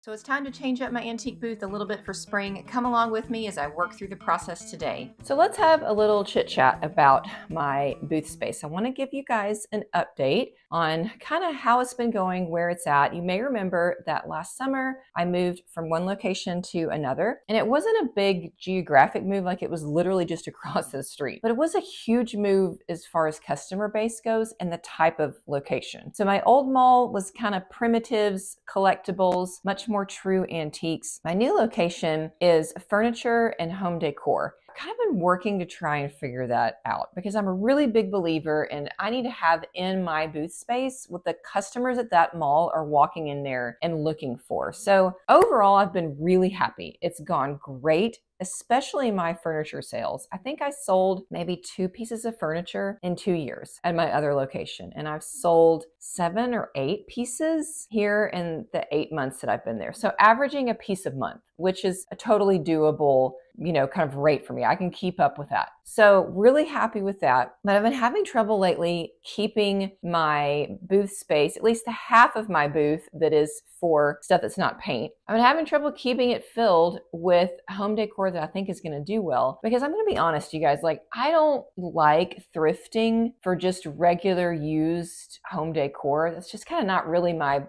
So it's time to change up my antique booth a little bit for spring. Come along with me as I work through the process today. So let's have a little chit chat about my booth space. I want to give you guys an update on kind of how it's been going, where it's at. You may remember that last summer I moved from one location to another, and it wasn't a big geographic move, like it was literally just across the street, but it was a huge move as far as customer base goes and the type of location. So my old mall was kind of primitives, collectibles, much more true antiques. My new location is furniture and home decor. I've kind of been working to try and figure that out because I'm a really big believer and I need to have in my booth space what the customers at that mall are walking in there and looking for. So overall, I've been really happy. It's gone great, especially my furniture sales. I think I sold maybe 2 pieces of furniture in 2 years at my other location. And I've sold 7 or 8 pieces here in the 8 months that I've been there. So averaging a piece a month, which is a totally doable, kind of rate for me. I can keep up with that. So really happy with that. But I've been having trouble lately keeping my booth space, at least the half of my booth that is for stuff that's not paint. I've been having trouble keeping it filled with home decor that I think is going to do well, because I'm going to be honest, you guys, I don't like thrifting for just regular used home decor. That's just kind of not really my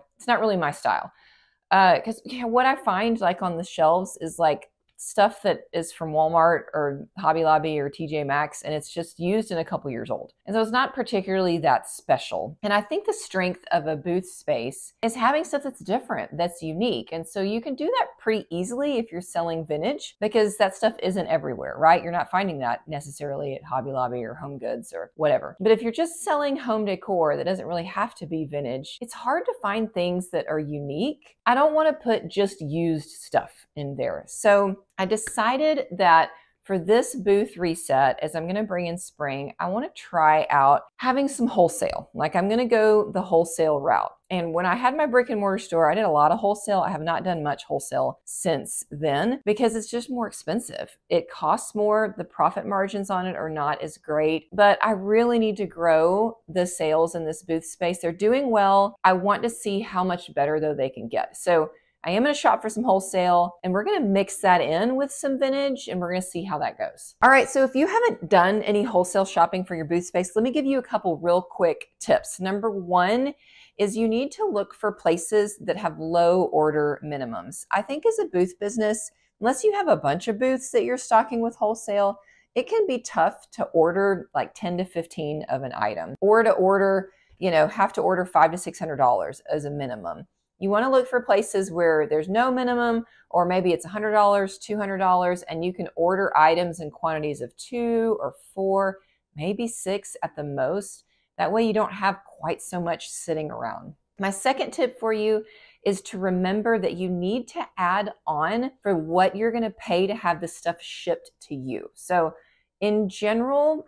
style. Because what I find on the shelves is stuff that is from Walmart or Hobby Lobby or TJ Maxx, and it's just used and a couple years old. And so it's not particularly that special. And I think the strength of a booth space is having stuff that's different, that's unique. And so you can do that pretty easily if you're selling vintage, because that stuff isn't everywhere, right? You're not finding that necessarily at Hobby Lobby or Home Goods or whatever. But if you're just selling home decor that doesn't really have to be vintage, it's hard to find things that are unique. I don't want to put just used stuff in there. So I decided that for this booth reset, as I'm going to bring in spring, I want to try out having some wholesale. I'm going to go the wholesale route. And when I had my brick and mortar store, I did a lot of wholesale. I have not done much wholesale since then because it's just more expensive. It costs more. The profit margins on it are not as great, but I really need to grow the sales in this booth space. They're doing well. I want to see how much better though they can get. So I am going to shop for some wholesale, and we're going to mix that in with some vintage, and we're going to see how that goes. All right, so if you haven't done any wholesale shopping for your booth space, let me give you a couple real quick tips. Number one is you need to look for places that have low order minimums. I think as a booth business, unless you have a bunch of booths that you're stocking with wholesale, it can be tough to order 10 to 15 of an item, or to order, have to order $500 to $600 as a minimum. You want to look for places where there's no minimum, or maybe it's $100, $200, and you can order items in quantities of 2 or 4, maybe 6 at the most. That way you don't have quite so much sitting around. My second tip for you is to remember that you need to add on for what you're going to pay to have this stuff shipped to you. So in general,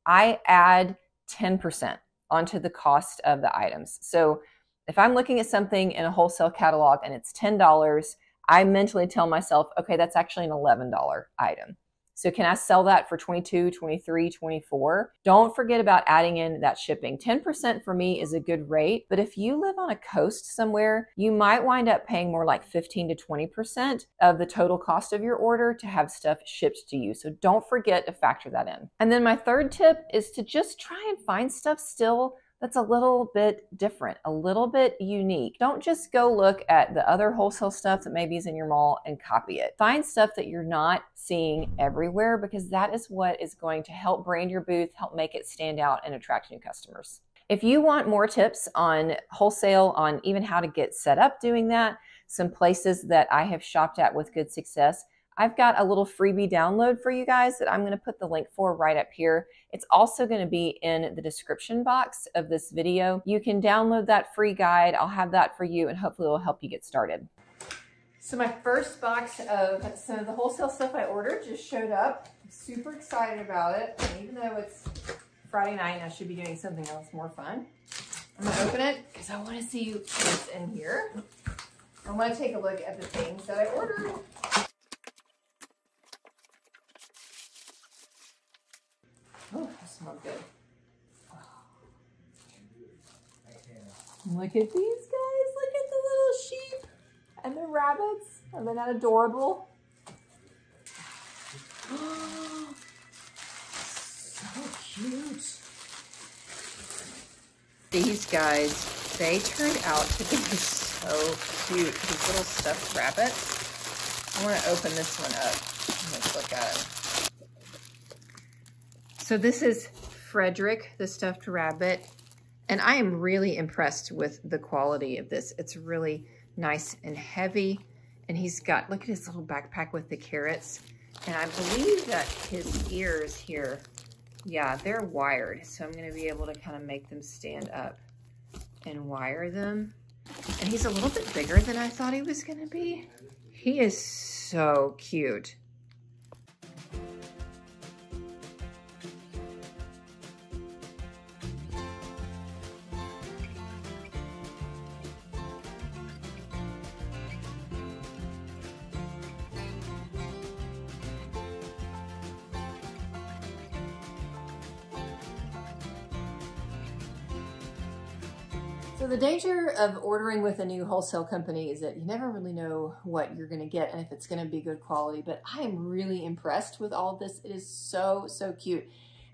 I add 10% onto the cost of the items. So if I'm looking at something in a wholesale catalog and it's $10, I mentally tell myself, okay, that's actually an $11 item. So can I sell that for $22, $23, $24? Don't forget about adding in that shipping. 10% for me is a good rate, but if you live on a coast somewhere, you might wind up paying more like 15 to 20% of the total cost of your order to have stuff shipped to you. So don't forget to factor that in. And then my third tip is to just try and find stuff still that's a little bit different, a little bit unique. Don't just go look at the other wholesale stuff that maybe is in your mall and copy it. Find stuff that you're not seeing everywhere, because that is what is going to help brand your booth, help make it stand out and attract new customers. If you want more tips on wholesale, on even how to get set up doing that, some places that I have shopped at with good success, I've got a little freebie download for you guys that I'm going to put the link for right up here. It's also going to be in the description box of this video. You can download that free guide. I'll have that for you, and hopefully it will help you get started. So my first box of some of the wholesale stuff I ordered just showed up. I'm super excited about it. And even though it's Friday night and I should be doing something else more fun, I'm going to open it because I want to see what's in here. I want to take a look at the things that I ordered. Oh, that smells good. Oh. Look at these guys. Look at the little sheep and the rabbit. rabbits. Are they not adorable? So cute. These guys, they turned out to be so cute. These little stuffed rabbits. I want to open this one up. Let's look at him. So this is Frederick, the stuffed rabbit. And I am really impressed with the quality of this. It's really nice and heavy. And he's got, look at his little backpack with the carrots. And I believe that his ears here, yeah, they're wired. So I'm gonna be able to kind of make them stand up and wire them. And he's a little bit bigger than I thought he was gonna be. He is so cute. So the danger of ordering with a new wholesale company is that you never really know what you're going to get and if it's going to be good quality, but I am really impressed with all of this. It is so, so cute.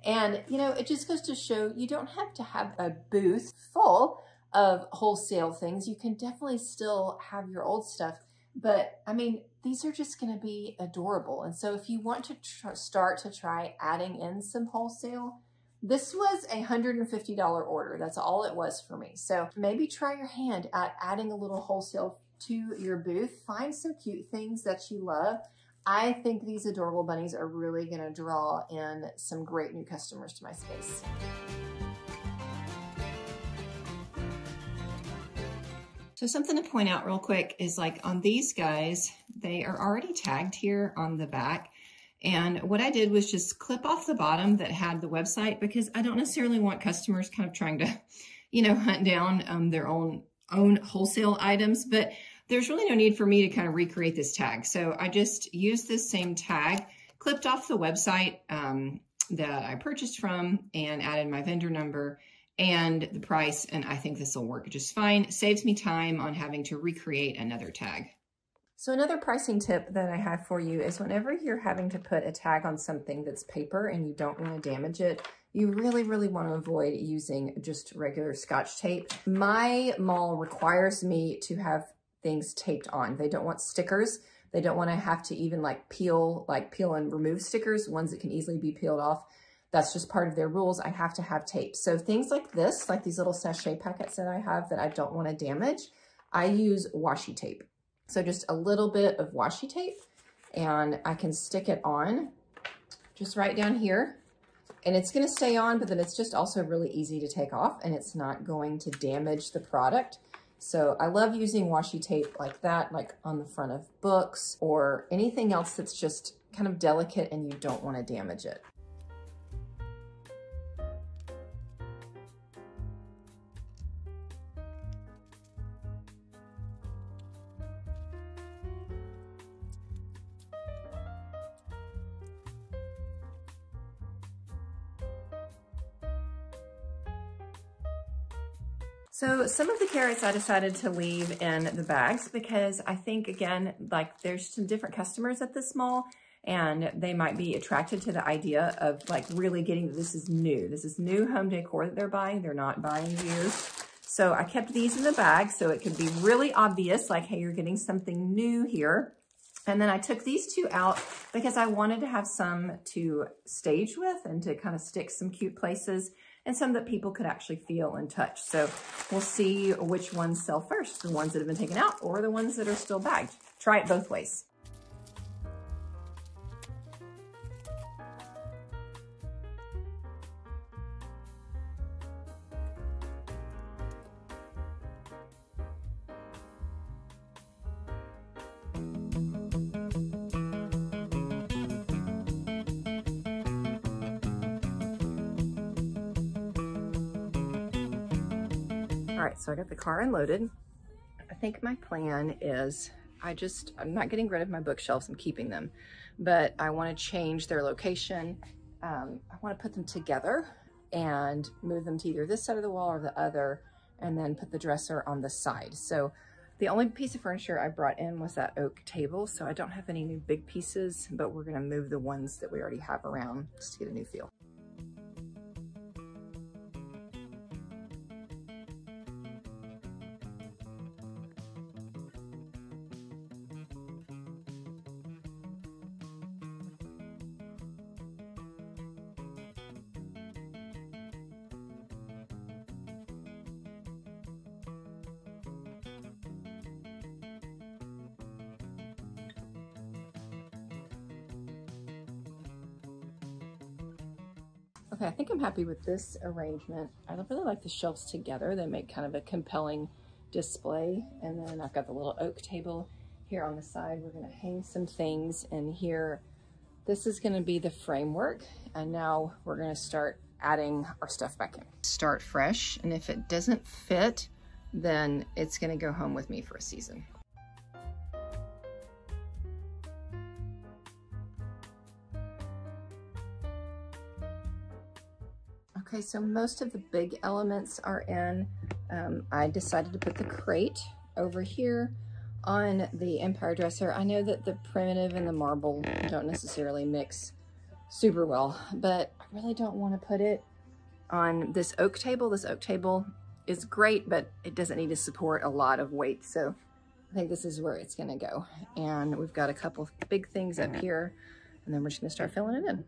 And, you know, it just goes to show you don't have to have a booth full of wholesale things. You can definitely still have your old stuff, but I mean, these are just going to be adorable. And so if you want to start to try adding in some wholesale, this was a $150 order. That's all it was for me. So maybe try your hand at adding a little wholesale to your booth. Find some cute things that you love. I think these adorable bunnies are really gonna draw in some great new customers to my space. So something to point out real quick is like on these guys, they are already tagged here on the back. And what I did was just clip off the bottom that had the website because I don't necessarily want customers kind of trying to, you know, hunt down their own wholesale items, but there's really no need for me to kind of recreate this tag. So I just used this same tag, clipped off the website that I purchased from and added my vendor number and the price. And I think this will work just fine. Saves me time on having to recreate another tag. So another pricing tip that I have for you is whenever you're having to put a tag on something that's paper and you don't want to damage it, you really, really want to avoid using just regular Scotch tape. My mall requires me to have things taped on. They don't want stickers. They don't want to have to even peel and remove stickers, ones that can easily be peeled off. That's just part of their rules. I have to have tape. So things like this, like these little sachet packets that I have that I don't want to damage, I use washi tape. So just a little bit of washi tape and I can stick it on just right down here and it's going to stay on, but then it's just also really easy to take off and it's not going to damage the product. So I love using washi tape like that, like on the front of books or anything else that's just kind of delicate and you don't want to damage it. So some of the carrots I decided to leave in the bags because I think, again, like there's some different customers at this mall and they might be attracted to the idea of like really getting that this is new. This is new home decor that they're buying. They're not buying used. So I kept these in the bag so it could be really obvious, like, hey, you're getting something new here. And then I took these two out because I wanted to have some to stage with and to kind of stick some cute places and some that people could actually feel and touch. So we'll see which ones sell first, the ones that have been taken out or the ones that are still bagged. Try it both ways. All right, so I got the car unloaded. I think my plan is I'm not getting rid of my bookshelves, I'm keeping them, but I want to change their location. I want to put them together and move them to either this side of the wall or the other, and then put the dresser on the side. So The only piece of furniture I brought in was that oak table, so I don't have any new big pieces, but we're gonna move the ones that we already have around just to get a new feel. Okay, I think I'm happy with this arrangement. I really like the shelves together. They make kind of a compelling display. And then I've got the little oak table here on the side. We're gonna hang some things in here. This is gonna be the framework. And now we're gonna start adding our stuff back in. Start fresh, and if it doesn't fit, then it's gonna go home with me for a season. Okay, so most of the big elements are in. I decided to put the crate over here on the Empire dresser. I know that the primitive and the marble don't necessarily mix super well, but I really don't want to put it on this oak table. This oak table is great, but it doesn't need to support a lot of weight. So I think this is where it's gonna go. And we've got a couple of big things up here, and then we're just gonna start filling it in.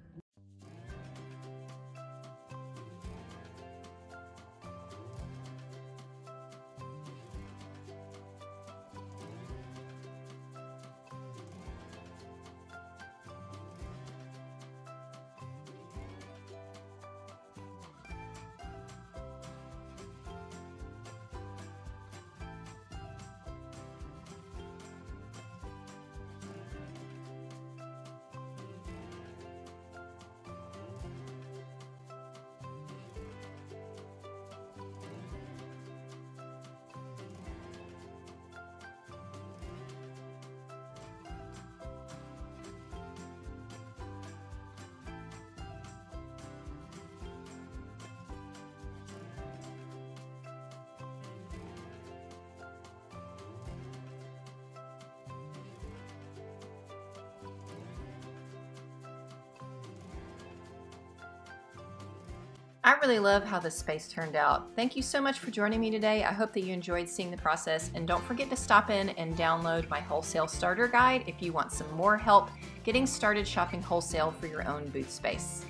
I really love how this space turned out. Thank you so much for joining me today. I hope that you enjoyed seeing the process, and don't forget to stop in and download my wholesale starter guide if you want some more help getting started shopping wholesale for your own booth space.